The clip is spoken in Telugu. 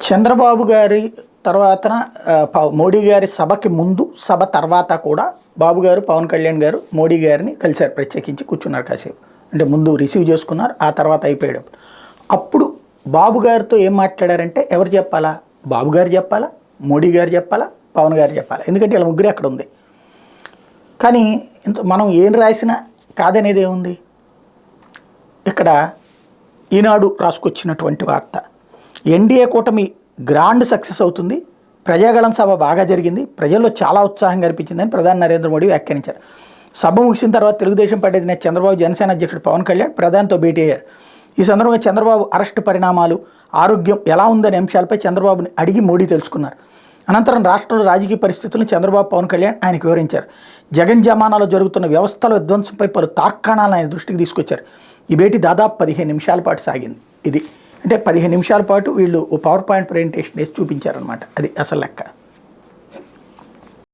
చంద్రబాబు గారి తర్వాత మోడీ గారి సభకి ముందు సభ తర్వాత కూడా బాబు గారు పవన్ కళ్యాణ్ గారు మోడీ గారిని కలిశారు, ప్రత్యేకించి కూర్చున్నారు కాసేపు. అంటే ముందు రిసీవ్ చేసుకున్నారు, ఆ తర్వాత అయిపోయాడు. అప్పుడు బాబు గారితో ఏం మాట్లాడారంటే ఎవరు చెప్పాలా? బాబు గారు చెప్పాలా, మోడీ గారు చెప్పాలా, పవన్ గారు చెప్పాలా? ఎందుకంటే ఇలా ముగ్గురు అక్కడ ఉంది. కానీ మనం ఏం రాసినా కాదనేది ఏముంది? ఇక్కడ ఈనాడు రాసుకొచ్చినటువంటి వార్త, ఎన్డీఏ కూటమి గ్రాండ్ సక్సెస్ అవుతుంది, ప్రజాగళం సభ బాగా జరిగింది, ప్రజల్లో చాలా ఉత్సాహం కనిపించిందని ప్రధాని నరేంద్ర మోడీ వ్యాఖ్యానించారు. సభ ముగిసిన తర్వాత తెలుగుదేశం పార్టీ అధినేత చంద్రబాబు, జనసేన అధ్యక్షుడు పవన్ కళ్యాణ్ ప్రధానితో భేటీ అయ్యారు. ఈ సందర్భంగా చంద్రబాబు అరెస్టు పరిణామాలు, ఆరోగ్యం ఎలా ఉందనే అంశాలపై చంద్రబాబుని అడిగి మోడీ తెలుసుకున్నారు. అనంతరం రాష్ట్రంలో రాజకీయ పరిస్థితులను చంద్రబాబు, పవన్ కళ్యాణ్ ఆయనకు వివరించారు. జగన్ జమానాలో జరుగుతున్న వ్యవస్థల విధ్వంసంపై పలు తార్కాణాలను ఆయన దృష్టికి తీసుకొచ్చారు. ఈ భేటీ దాదాపు 15 నిమిషాల పాటు సాగింది. ఇది అంటే 15 నిమిషాల పాటు వీళ్ళు పవర్ పాయింట్ ప్రజెంటేషన్ వేసి చూపించారనమాట. అది అసలు లెక్క.